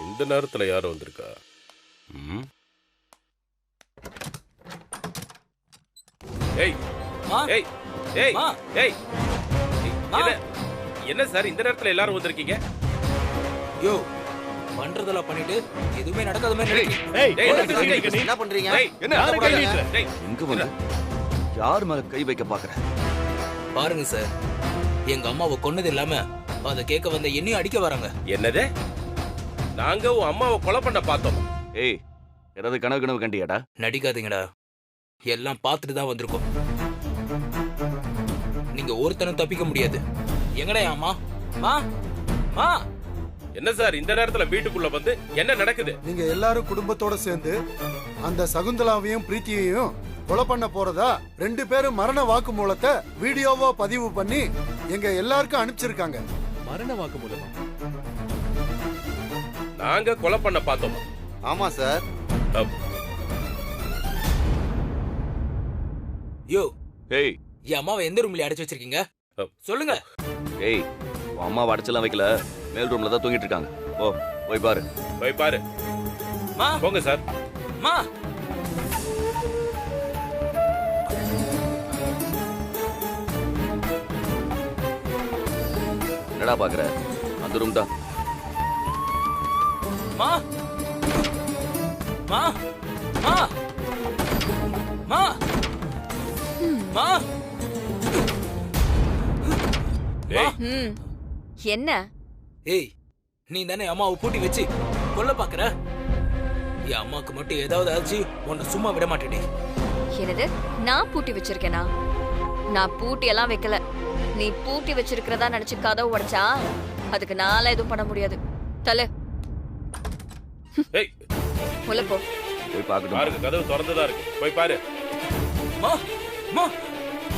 இந்த நேரத்துல யாரும் வந்திருக்கா? ஏய் ஏய் ஏய் ஏய் என்ன சார் இந்த நேரத்துல எல்லாரும் வந்திருக்கீங்க? யோ பண்றதெல்லாம் பண்ணிட்டு எதுவுமே நடக்காத மாதிரி என்ன பண்றீங்க? எங்க வந்து யார் மேல கை வைக்க பாக்குற? பாருங்க சார், எங்க அம்மாவை கொன்னது இல்லாம அத கேட்க வந்த என்னையும் அடிக்க வராங்க. என்னது? நாங்க உன் அம்மாவை கொலை பண்ண பார்த்தோம். ஏய், ஏதாவது கனவு கண்டியாடா? நடிக்காதீங்கடா, எல்லாம் பார்த்துட்டு தான் வந்திருக்கோம். நீங்க ஒருத்தனும் தப்பிக்க முடியாது. எங்கடா அம்மா? மா மா என்ன சார் இந்த நேரத்துல வீட்டுக்குள்ள வந்து என்ன நடக்குது? நீங்க எல்லாரும் குடும்பத்தோட சேர்ந்து அந்த சகுந்தலாவையும் பிரீத்தியையும் கொலை பண்ண போறதா 2 பேரும் மரண வாக்குமூலத்தை வீடியோவா பதிவு பண்ணி எங்க எல்லாருக்கும் அனுப்பிச்சிருக்காங்க. மரண வாக்குமூலமா? நாங்க கொலை பண்ண பார்த்தோம். ஆமா சார். யோ ஏய், என் அம்மாவை எந்த ரூம்ல அடைச்சு வச்சிருக்கீங்க சொல்லுங்க. ஏய், உன் அம்மாவை அடைச்செல்லாம் வைக்கல, மேல் ரூம்ல தான் தூங்கிட்டு இருக்காங்க. ஓ, போய் பாரு. போய் பாரு. மா போங்க சார். மா என்னடா பாக்குற? அந்த ரூம் தான். மா மா மா மா மா என்ன? ஏய், நீ தானே அம்மாவை பூட்டி வச்சு கொல்ல பாக்குற? என் அம்மாக்கு மட்டும் ஏதாவது ஆச்சு உன்னை சும்மா விட மாட்டேனே. என்னது? நான் பூட்டி வச்சிருக்கேனா? நான் பூட்டி எல்லாம் வைக்கல. நீ பூட்டி வச்சிருக்கிறதா நினைச்சு கதவு உடைச்சா அதுக்கு நாளா எதுவும் பண்ண முடியாது. தல ஏய், உள்ள போ. போய் பாக்கட்டும். பாருங்க, கதவு திறந்துதான் இருக்கு. போய் பாரு. மா மா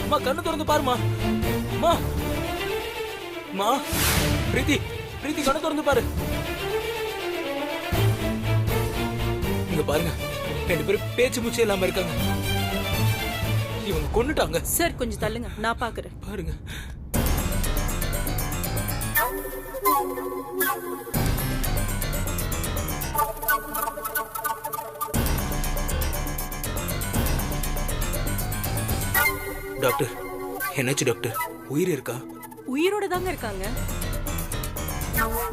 மா கண்ணு திறந்து பாருமா. மா மா பிரீத்தி பிரீத்தி கண்ணு திறந்து பாரு. இங்க பாருங்க, 2 பேரும் பேச்சு மூச்சு இல்லாம இருக்காங்க. இவங்க கொன்னுட்டாங்க. சார் கொஞ்சம் தள்ளுங்க, நான் பாக்குறேன். பாருங்க. டாக்டர், என்னாச்சு டாக்டர்? உயிர் இருக்கா? உயிரோட தாங்க இருக்காங்க,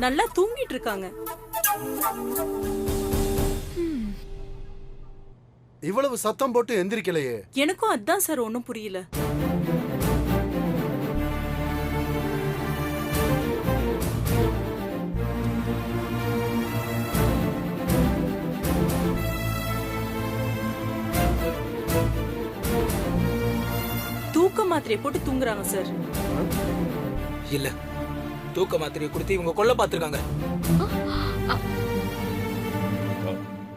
நல்லா தூங்கிட்டு இருக்காங்க. இவ்வளவு சத்தம் போட்டு எந்திரிக்கலையே. எனக்கும் அதான் சார் ஒன்னும் புரியல. தூக்க மாத்திரையை போட்டு தூங்குறாங்க சார். இல்ல, தூக்க மாத்திரையை கொடுத்து இவங்க கொல்ல பாத்துருக்காங்க.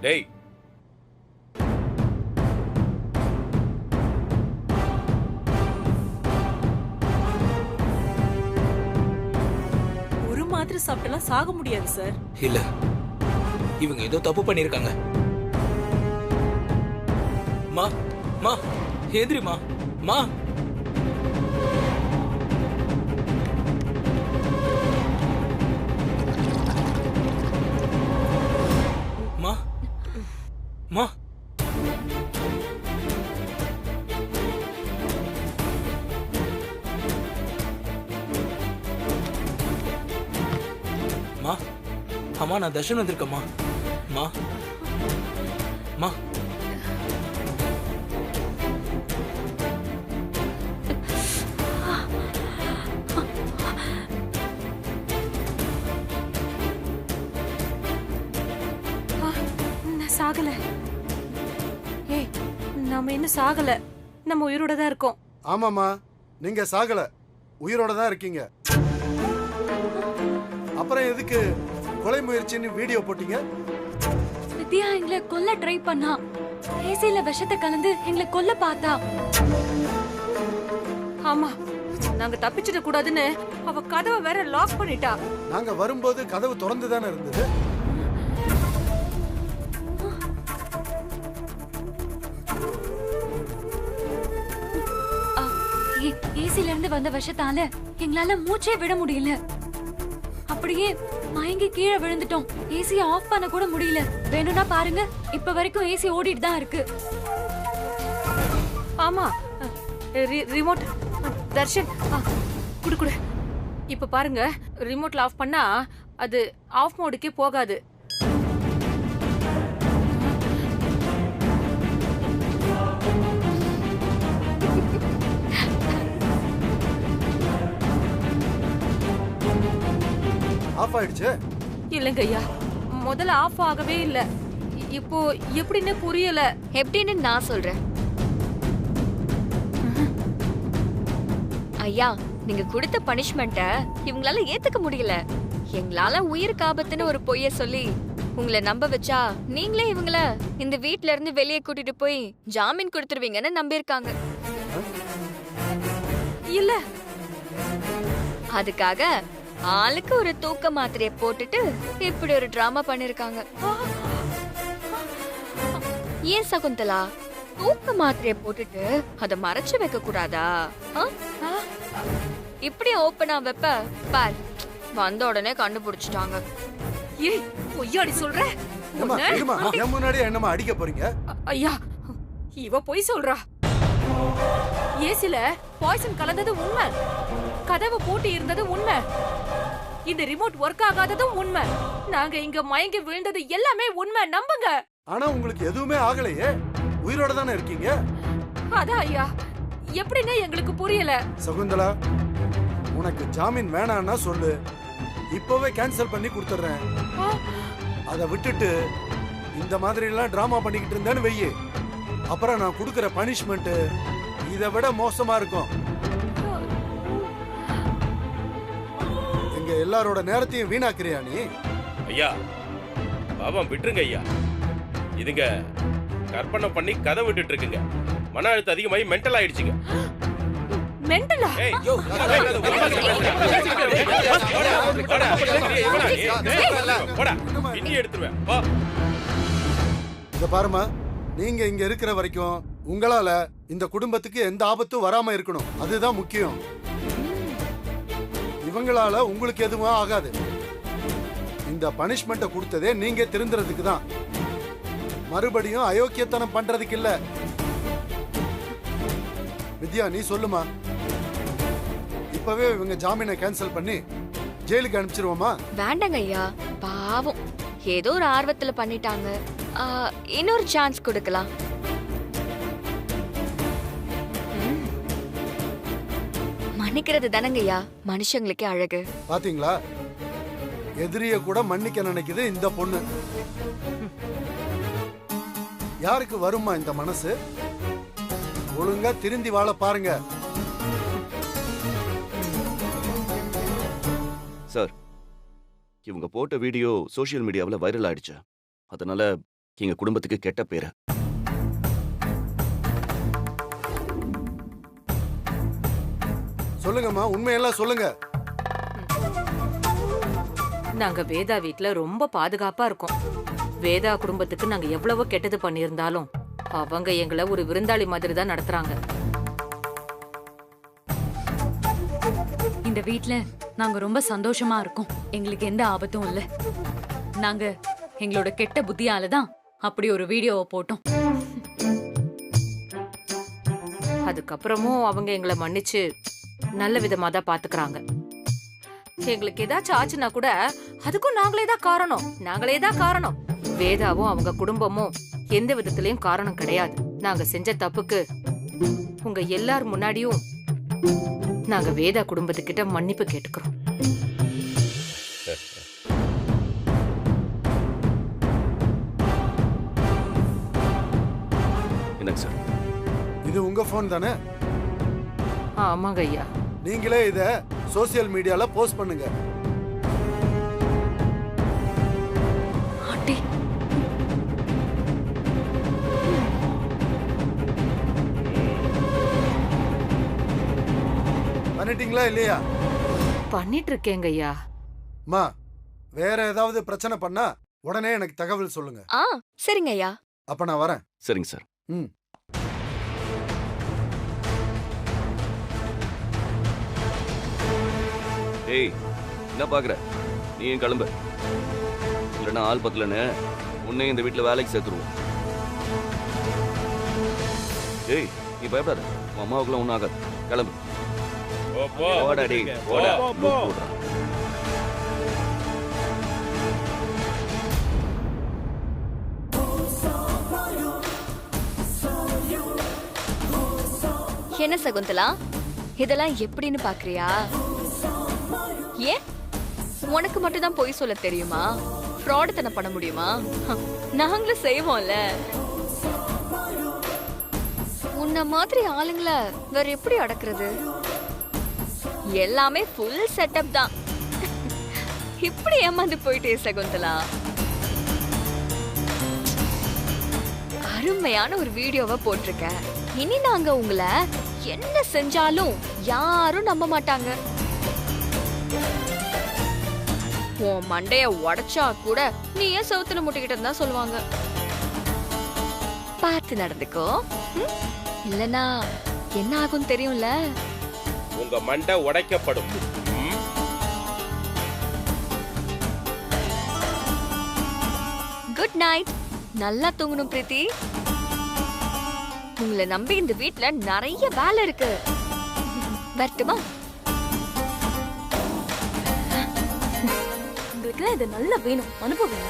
டேய், ஒரு மாத்திரை சாப்பிட்டெல்லாம் சாக முடியாது சார். இல்ல, இவங்க ஏதோ தப்பு பண்ணிருக்காங்க. மா மா எந்திரிமா. மா மா மா மா அம்மா, நான் தர்ஷன் வந்திருக்கேம்மா. மா மா சாகல. ஏய், நாம இன்னும் சாகல, நம்ம உயிரோட தான் இருக்கோம். ஆமாமா, நீங்க சாகல, உயிரோட தான் இருக்கீங்க. அப்புறம் எதுக்கு கொலை முயற்சின்னு வீடியோ போட்டீங்க? வித்யா எங்களை கொல்ல ட்ரை பண்ணா. ஏசில விஷத்தை கலந்து எங்களை கொல்ல பார்த்தா. ஆமா, நாங்க தப்பிச்சிட கூடாதுன்னு அவ கதவை வேற லாக் பண்ணிட்டா. நாங்க வரும்போது கதவு திறந்து தானே இருந்தது. ஏசில இருந்து வந்த விஷத்தால எங்களால மூச்சே விட முடியல. அப்படியே மயங்கி கீழே விழுந்துட்டோம். ஏசி ஆஃப் பண்ண கூட முடியல. வேணும்னா பாருங்க, இப்ப வரைக்கும் ஏசி ஓடிட்டு தான் இருக்கு. ஆமா, ரிமோட் தர்ஷன் குடு குடு. இப்ப பாருங்க, ரிமோட்ல ஆஃப் பண்ணா அது ஆஃப் மோடுக்கே போகாது. ஆஃப் ஆயிடுச்சு. இல்லங்க ஐயா, முதல்ல ஆஃப் ஆகவே இல்ல. இப்போ எப்படின்னு புரியல. எப்படின்னு நான் சொல்றேன். ஐயா, நீங்க கொடுத்த பனிஷ்மெண்ட்ட இவங்களால ஏத்துக்க முடியல. எங்களால உயிருக்கு ஆபத்துன்னு ஒரு பொய்ய சொல்லி உங்களை நம்ப வச்சா நீங்களே இவங்கள இந்த வீட்ல இருந்து வெளியே கூட்டிட்டு போய் ஜாமீன் கொடுத்துருவீங்கன்னு நம்பியிருக்காங்க. இல்ல, அதுக்காக ஆளுக்கு ஒரு தூக்க மாத்திரைய போட்டுட்டு இப்படி ஒரு டிராமா பண்ணிருக்காங்க. ஏன் சகுந்தலா, தூக்க மாத்திரைய போட்டுட்டு அத மறைச்சு வைக்க கூடாதா? இப்படி ஓப்பனா வைப்ப பார், வந்த உடனே கண்டுபிடிச்சிட்டாங்க. ஏய் பொய்யாடி சொல்ற? ஏம்மா, இருமா, என் முன்னாடியே என்னம்மா அடிக்க போறீங்க? ஐயா, இவ பொய் சொல்றா. ஏசில பாய்சன் கலந்தது உண்மை, கதவு பூட்டி இருந்தது உண்மை, இந்த ரிமோட் ஒர்க் ஆகாததும் உண்மை, நாங்க இங்க மயங்கி விழுந்தது எல்லாமே உண்மை. நம்புங்க. ஆனா உங்களுக்கு எதுவுமே ஆகலையே, உயிரோட தானே இருக்கீங்க. அதான் ஐயா, எப்படின்னு எங்களுக்கு புரியல. சகுந்தலா, உனக்கு ஜாமீன் வேணான்னா சொல்லு, இப்பவே கேன்சல் பண்ணி கொடுத்துறேன். அதை விட்டுட்டு இந்த மாதிரி எல்லாம் டிராமா பண்ணிக்கிட்டு இருந்தேன்னு வெய்யு, அப்புறம் நான் கொடுக்கிற பனிஷ்மெண்ட் இதை விட மோசமா இருக்கும். எங்க எல்லாரோட நேரத்தையும் வீணாக்குறியா நீ? ஐயா பாவம் விட்டுருங்க ஐயா. இதுங்க கற்பனை பண்ணி கதை விட்டுட்டு இருக்குங்க. மன அழுத்தம் அதிகமாகி மென்டல் ஆயிடுச்சுங்க. மென்டலா? ஏய், யோ, போடா, இன்னி எடுத்துருவேன். வா. இத பாருமா, நீங்க இங்க இருக்கிற வரைக்கும் உங்களால இந்த குடும்பத்துக்கு எந்த ஆபத்தும் வராம இருக்கணும், அதுதான் முக்கியம். இவங்களால உங்களுக்கு எதுவும் ஆகாது. இந்த பனிஷ்மெண்ட்டை கொடுத்ததே நீங்க திருந்துறதுக்கு தான், மறுபடியும் அயோக்கியத்தனம் பண்றதுக்கு இல்ல. வித்யா, நீ சொல்லுமா, இப்பவே இவங்க ஜாமீனை கேன்சல் பண்ணி ஜெயிலுக்கு அனுப்பிச்சிருவோமா? வேண்டாங்க ஐயா, பாவம் ஏதோ ஒரு ஆர்வத்துல பண்ணிட்டாங்க. இன்னொரு சான்ஸ் கொடுக்கலாம். மன்னிக்கிறது தானங்கய்யா மனுஷங்களுக்கே அழகு. பாத்தீங்களா, எதிரிய கூட மன்னிக்க நினைக்குது இந்த பொண்ணு. யாருக்கு வருமா இந்த மனசு? ஒழுங்கா திருந்தி வாழ பாருங்க. சார், இவங்க போட்ட வீடியோ சோஷியல் மீடியாவில் வைரல் ஆயிடுச்சு. அதனால எங்க குடும்பத்துக்கு கெட்ட பேரு. சொல்லுங்கம்மா, உண்மையெல்லாம் சொல்லுங்க. நாங்க வேதா வீட்ல ரொம்ப பாதுகாப்பா இருக்கோம். வேதா குடும்பத்துக்கு நாங்க எவ்வளவோ கெட்டது பண்ணியிருந்தாலும் அவங்க எங்களை ஒரு விருந்தாளி மாதிரி தான் நடத்துறாங்க. இந்த வீட்ல நாங்க ரொம்ப சந்தோஷமா இருக்கோம். எங்களுக்கு எந்த ஆபத்தும் இல்ல. நாங்க எங்களோட கெட்ட புத்தியால தான் அப்படி ஒரு வீடியோவை போட்டோம். அதுக்கப்புறமும் அவங்க எங்களை மன்னிச்சு நல்ல விதமா தான் பாத்துக்கிறாங்க. எங்களுக்கு ஏதாச்சும் ஆச்சுன்னா கூட அதுக்கும் நாங்களே தான் காரணம். வேதாவும் அவங்க குடும்பமும் எந்த விதத்திலயும் காரணம் கிடையாது. நாங்க செஞ்ச தப்புக்கு உங்க எல்லார் முன்னாடியும் நாங்க வேதா குடும்பத்துக்கிட்ட மன்னிப்பு கேட்டுக்கிறோம். என்னங்க சார், இது உங்க போன் தானே? ஆமாங்க ஐயா. நீங்களே இத சோசியல் மீடியால போஸ்ட் பண்ணுங்க. ஆண்டி, பண்ணிட்டீங்களா இல்லையா? பண்ணிட்டு இருக்கேங்க ஐயா. அம்மா, வேற ஏதாவது பிரச்சனை பண்ணா உடனே எனக்கு தகவல் சொல்லுங்க. சரிங்க ஐயா. அப்ப நான் வரேன். சரிங்க சார். ஏய், என்ன பாக்குற? நீ கிளம்பு. இல்லைன்னா ஆள் பத்தலன்னு உன்னை இந்த வீட்டுல வேலைக்கு சேர்த்துருவோம். ஏய், நீ பயப்படாத, உன் அம்மாவுக்குலாம் ஒன்றும் ஆகாது. கிளம்பு. போடா டேய், போடா. போடுறா. என்ன சகுந்தலா, இதெல்லாம் எப்படின்னு பாக்குறியா? ஏன் உனக்கு மட்டும் தான் பொய் சொல்ல தெரியுமா? ஃப்ராடுத்தனம் பண்ண முடியுமா? நாங்களும் செய்வோம்ல. உன்ன மாதிரி ஆளுங்களை வேற எப்படி அடக்குறது? எல்லாமே ஃபுல் செட்டப் தான். இப்படி ஏமாந்து போயிட்டே சகுந்தலா. அருமையான ஒரு வீடியோவை போட்டிருக்க. இனி நாங்க உங்களை என்ன செஞ்சாலும் யாரும் நம்ப மாட்டாங்க. உன் மண்டைய உடைச்சா கூட நீ ஏன் சவுத்துல முட்டிக்கிட்டு இருந்தா சொல்லுவாங்க. பார்த்து நடந்துக்கோ, இல்லனா என்ன ஆகும் தெரியும்ல. உங்க மண்டை உடைக்கப்படும். Good night. நல்லா தூங்கணும் பிரீத்தி. உங்களை நம்பி இந்த வீட்ல நிறைய வேலை இருக்கு. வரட்டுமா? உங்களுக்கு இது நல்லா வேணும், அனுப்புவீங்க.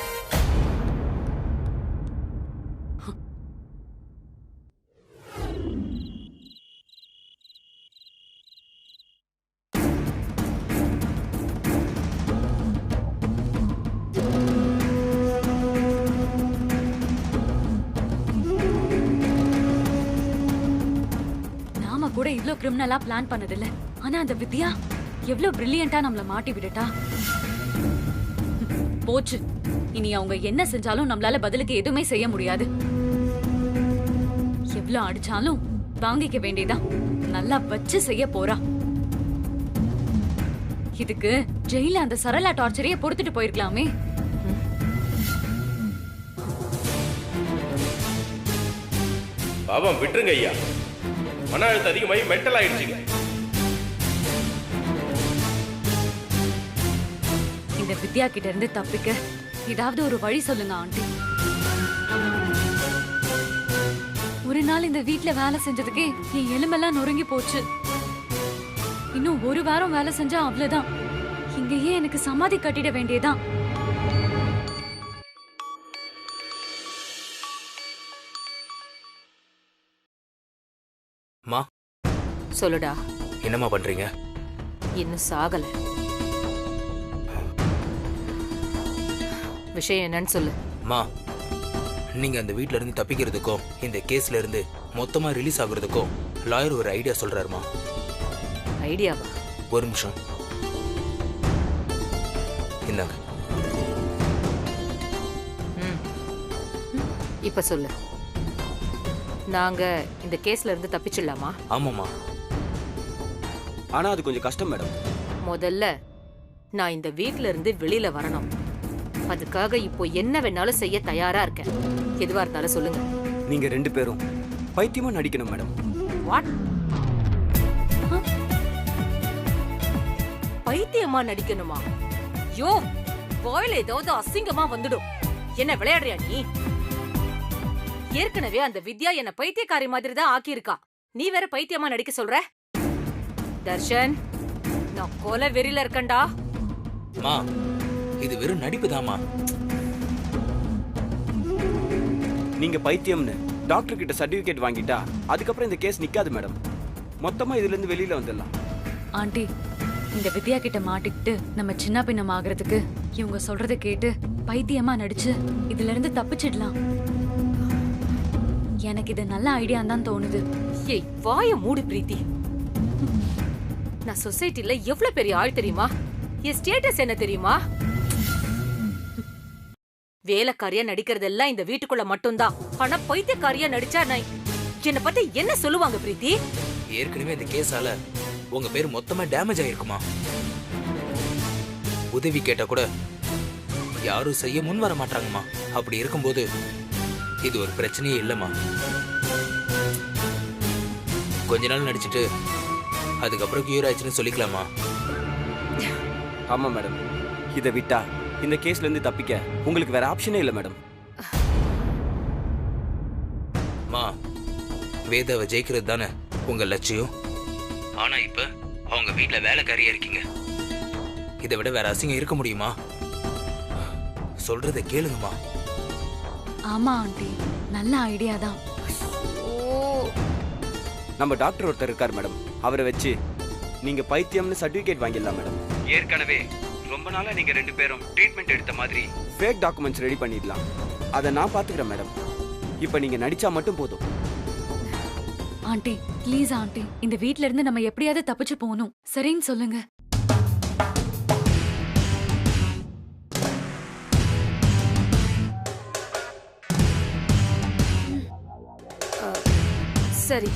கூட இவ்ளோ கிரிமினலா பிளான் பண்ணதில்ல. ஆனா அந்த வித்யா எவ்வளவு பிரில்லியண்டா நம்மள மாட்டி விட்டுட்டா. போச்சு, இனி அவங்க என்ன செஞ்சாலும் நம்மளால பதிலுக்கு எதுவுமே செய்ய முடியாது. எவ்வளவு அடிச்சாலும் வாங்கிக்க வேண்டியதான். நல்லா வச்சு செய்ய போறா. இதுக்கு ஜெயில அந்த சரளா டார்ச்சரையே பொறுத்துட்டு போயிருக்கலாமே. பாவம் விட்டுருங்க ஐயா. மன அழுத்தம் அதிகமாகி மென்டல் ஆயிடுச்சுங்க. இந்த வித்யா கிட்ட இருந்து தப்பிக்க ஏதாவது ஒரு வழி சொல்லுங்க ஆண்டி. ஒரு நாள் இந்த வீட்ல வேலை செஞ்சதுக்கே என் எலும்பெல்லாம் நொறுங்கி போச்சு. இன்னும் ஒரு வாரம் வேலை செஞ்சா அவ்வளவுதான். இங்கேயே எனக்கு சமாதி கட்டிட வேண்டியதான். மா, சொல்லுடா. என்னம்மா பண்றீங்க? இன்னும் சாகல. விஷயம் என்னன்னு சொல்லு. மா, நீங்க அந்த வீட்ல இருந்து தப்பிக்கிறதுக்கும் இந்த கேஸ்ல இருந்து மொத்தமா ரிலீஸ் ஆகுறதுக்கும் லாயர் ஒரு ஐடியா சொல்றாருமா. ஐடியாவா? ஒரு நிமிஷம் இந்தாங்க. இப்ப சொல்லு. நாங்க இந்த கேஸ்ல இருந்து தப்பிச்சிடலாமா? ஆமாமா. ஆனா அது கொஞ்சம் கஷ்டம் மேடம். முதல்ல நான் இந்த வீட்ல இருந்து வெளியில வரணும். அதுக்காக இப்போ என்ன வேணாலும் செய்ய தயாரா இருக்கேன். எதுவா இருந்தாலும் சொல்லுங்க. நீங்க 2 பேரும் பைத்தியமா நடிக்கணும் மேடம். வாட்? பைத்தியமா நடிக்கணுமா? யோ, வாயில ஏதாவது அசிங்கமா வந்துடும். என்ன விளையாடுறியா நீ? ஏற்கனவே அந்த வித்யா என்ன பைத்தியக்காரி மாதிரி தான் ஆக்கியிருக்கா. நீ வேற பைத்தியமா நடிக்க சொல்ற? தர்ஷன், நான் கொலை வெறியில இருக்கேன்டா. மா, இது வெறும் நடிப்புதாமா. நீங்க பைத்தியம்னு டாக்டர் கிட்ட சர்டிபிகேட் வாங்கிட்டா அதுக்கப்புறம் இந்த கேஸ் நிக்காது மேடம். மொத்தமா இதுல இருந்து வெளியில வந்துடலாம். ஆண்டி, இந்த வித்யா கிட்ட மாட்டிக்கிட்டு நம்ம சின்ன பின்னம் ஆகுறதுக்கு இவங்க சொல்றதை கேட்டு பைத்தியமா நடிச்சு இதுல இருந்து தப்பிச்சிடலாம். எனக்கு இது நல்ல ஐடியா தான் தோணுது. ஏய், வாய மூடு பிரீத்தி. நான் சொசைட்டில எவ்வளவு பெரிய ஆள் தெரியுமா? என் ஸ்டேட்டஸ் என்ன தெரியுமா? வேலைக்காரியா நடிக்கிறதெல்லாம் இந்த வீட்டுக்குள்ள மட்டும்தான். ஆனா பைத்தியக்காரியா நடிச்சா நான் என்ன பத்தி என்ன சொல்லுவாங்க பிரீத்தி? ஏற்கனவே இந்த கேஸால உங்க பேர் மொத்தமா டேமேஜ் ஆயிருக்குமா. உதவி கேட்டா கூட யாரும் செய்ய முன் வர மாட்டாங்கம்மா. அப்படி இருக்கும்போது இது ஒரு பிரச்சனையே இல்லம்மா. கொஞ்ச நாள் நடிச்சிட்டு அதுக்கப்புறம் கியூர் ஆயிடுச்சுன்னு சொல்லிக்கலாமா? ஆமா மேடம், இதை விட்டா இந்த கேஸ்ல இருந்து தப்பிக்க உங்களுக்கு வேற ஆப்ஷனே இல்லை மேடம். மா, வேதாவை ஜெயிக்கிறது தானே உங்க லட்சியம். ஆனா இப்ப அவங்க வீட்டுல வேலைக்காரியா இருக்கீங்க. இதை விட வேற அசிங்கம் இருக்க முடியுமா? சொல்றதை கேளுங்கம்மா. ஆமா ஆண்டி, நல்ல ஐடியா தான். நம்ம டாக்டர் ஒருத்தர் இருக்கார் மேடம், அவரை வச்சு நீங்க பைத்தியம்னு சர்டிபிகேட் வாங்கிடலாம் மேடம். ஏற்கனவே ரொம்ப நாளா நீங்க 2 பேரும் ட்ரீட்மெண்ட் எடுத்த மாதிரி ஃபேக் டாக்குமெண்ட்ஸ் ரெடி பண்ணிடலாம். அதை நான் பாத்துக்கிறேன் மேடம். இப்ப நீங்க நடிச்சா மட்டும் போதும். ஆண்டி ப்ளீஸ் ஆண்டி, இந்த வீட்ல இருந்து நம்ம எப்படியாவது தப்பிச்சு போகணும். சரின்னு சொல்லுங்க. சரி,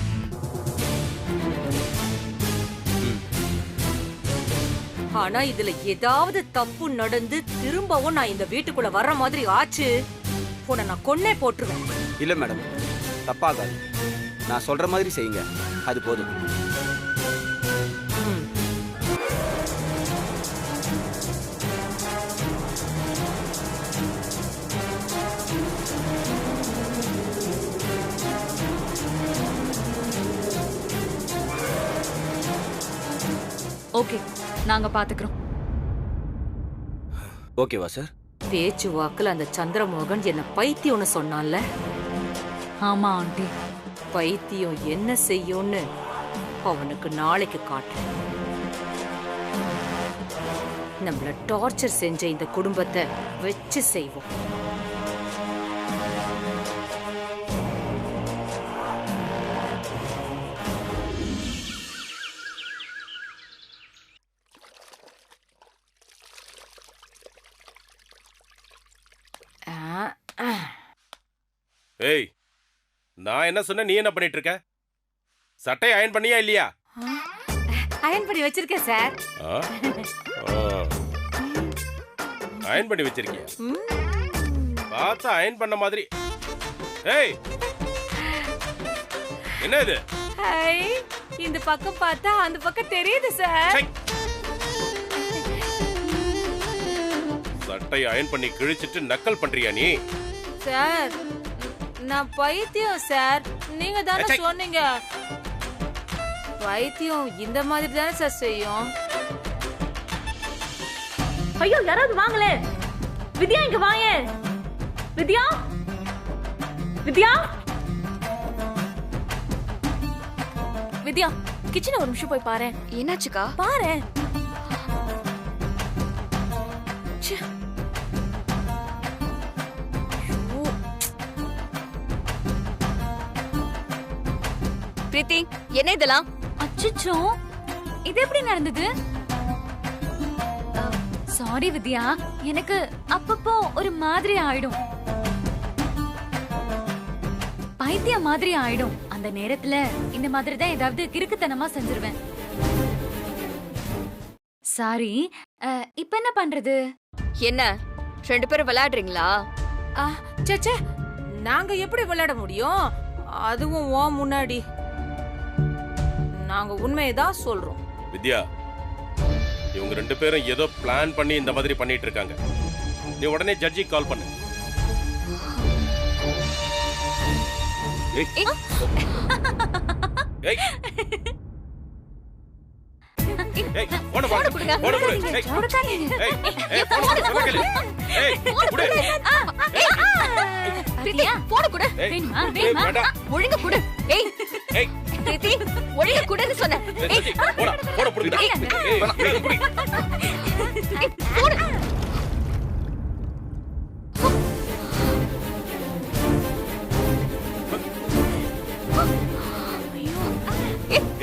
ஆனா இதுல ஏதாவது தப்பு நடந்து திரும்பவும் நான் இந்த வீட்டுக்குள்ள வர்ற மாதிரி ஆச்சு, உன்னை நான் கொன்னே போட்டுருவேன். இல்ல மேடம், தப்பாகாது. நான் சொல்ற மாதிரி செய்யுங்க, அது போதும். ஓகே, நாங்க பாத்துக்கிறோம். ஓகேவா சார்? பேச்சு வாக்குல அந்த சந்திரமோகன் என்ன பைத்தியம்னு சொன்னான்ல. ஆமா ஆண்டி, பைத்தியம் என்ன செய்யும்னு அவனுக்கு நாளைக்கு காட்டுறேன். நம்மள டார்ச்சர் செஞ்ச இந்த குடும்பத்தை வச்சு செய்வோம். ஏய், நான் என்ன சொன்ன, நீ என்ன பண்ணிட்டு இருக்க? சட்டை அயன் பண்ணியா இல்லையா? அயன் பண்ணி வச்சிருக்கேன் சார். அயன் பண்ணி வச்சிருக்கியா? பார்த்தா அயன் பண்ண மாதிரி. ஏய், என்ன இது? இந்த பக்கம் பார்த்தா அந்த பக்கம் தெரியுது சார். சட்டை அயன் பண்ணி கிழிச்சிட்டு நக்கல் பண்றியா நீ? சார், நான் பைத்தியம் சார். நீங்க தானே சொன்னீங்க பைத்தியம் இந்த மாதிரி தானே சார் செய்யும். ஐயோ, யாராவது வாங்களே. வித்யா, இங்க வாயே. வித்யா, வித்யா, வித்யா, கிச்சன் ஒரு நிமிஷம் போய் பாரு. என்னாச்சுக்கா? பாரு. பிரீத்தி, என்ன இதெல்லாம்? அச்சச்சோ, இது எப்படி நடந்தது? சாரி வித்யா, எனக்கு அப்பப்போ ஒரு மாதிரி ஆயிடும், பைத்தியம் மாதிரி ஆயிடும். அந்த நேரத்துல இந்த மாதிரி தான் ஏதாவது கிறுக்குத்தனமா செஞ்சிருவேன். சாரி. இப்ப என்ன பண்றது? என்ன 2 பேரும் விளையாடுறீங்களா? சேச்சே, நாங்க எப்படி விளையாட முடியும்? அதுவும் ஓ முன்னாடி. நாங்க உண்மையதான் சொல்றோம். வித்யா, இவங்க 2 பேரும் ஏதோ பிளான் பண்ணி இந்த மாதிரி பண்ணிட்டு இருக்காங்க. நீ உடனே ஜட்ஜி கால் பண்ணு. ஏய், ஏய், ஏய், போடு போடு போடு போடு. ஏய், ஏய், ஏய், போடு போடு. ஏய், போடு. பிரீத்தி, போடு குடு. வேணுமா? வேணுமா? ஒழுங்கா குடு. ஏய், ஏய், பிரீத்தி, ஒழுங்கா குடுன்னு சொன்னேன். ஏய், போடா, போட புடிடா. ஏய், புடி. ஏய், போடு.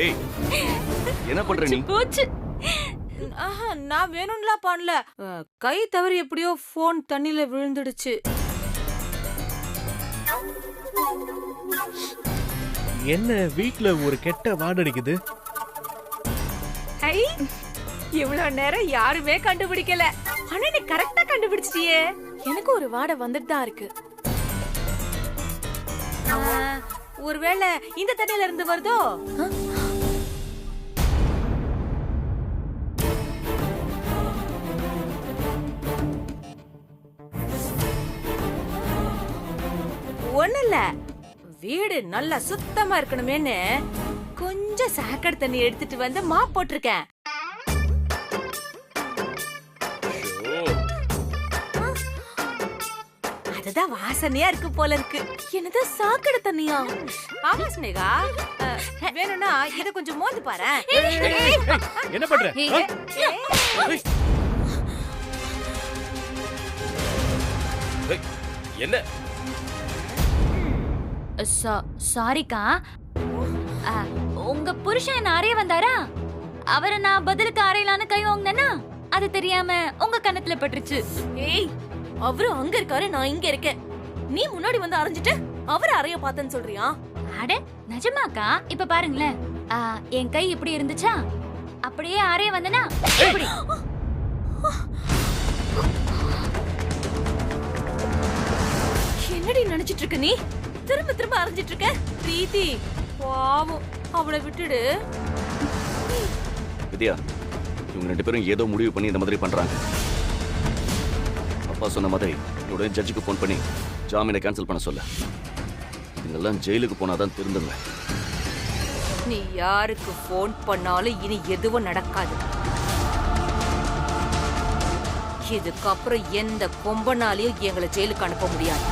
ஏய், என்ன பண்ற நீ? போச்சு. நான் வேணும்லாம் பண்ணல. கை தவறி எப்படியோ போன் தண்ணில விழுந்துடுச்சு. என்ன வீட்ல ஒரு கெட்ட வாடடிக்குது? இவ்வளவு நேரம் யாருமே கண்டுபிடிக்கல. ஆனா நீ கரெக்டா கண்டுபிடிச்சிட்டியே. எனக்கு ஒரு வாடை வந்துட்டு தான் இருக்கு. ஒருவேளை இந்த தண்ணில இருந்து வருதோ? ஒண்ணு இல்ல, வீடு நல்லா சுத்தமா இருக்கணுமேன்னு கொஞ்சம் சாக்கடை தண்ணி எடுத்துட்டு வந்து மாப் போட்டிருக்கேன். அதுதான் வாசனையா இருக்கு போல இருக்கு. என்னது சாக்கடை தண்ணியா? ஆமா ஸ்னேகா, வேணும்னா இத கொஞ்சம் மோந்து பாரு. என்ன பண்ற? என்ன? சாரிக்கா, உங்க புருஷன் என்ன அறைய வந்தாரா? அவரை நான் பதிலுக்கு அறையலான்னு கை வாங்கினேன்னா அது தெரியாம உங்க கண்ணத்துல பட்டுருச்சு. ஏய், அவரு அங்க இருக்காரு, நான் இங்க இருக்கேன். நீ முன்னாடி வந்து அரைஞ்சிட்டு அவரு அறைய பார்த்தேன்னு சொல்றியா? அட நிஜமாக்கா, இப்ப பாருங்களேன், என் கை இப்படி இருந்துச்சா, அப்படியே அறைய வந்தனா இப்படி. என்னடி நினைச்சிட்டு இருக்க நீ? திரும்ப திரும்ப அரைஞ்சிட்டு இருக்க. பிரீத்தி பாவம், அவளை விட்டுடு. வித்யா, இவங்க 2 பேரும் ஏதோ முடிவு பண்ணி இந்த மாதிரி பண்றாங்க. அப்பா சொன்ன மாதிரி உடனே ஜட்ஜுக்கு ஃபோன் பண்ணி ஜாமீனை கேன்சல் பண்ண சொல்ல. நீங்கெல்லாம் ஜெயிலுக்கு போனாதான் திருந்துங்க. நீ யாருக்கு போன் பண்ணாலும் இனி எதுவும் நடக்காது. இதுக்கப்புறம் எந்த கொம்பனாலையும் எங்களை ஜெயிலுக்கு அனுப்ப முடியாது.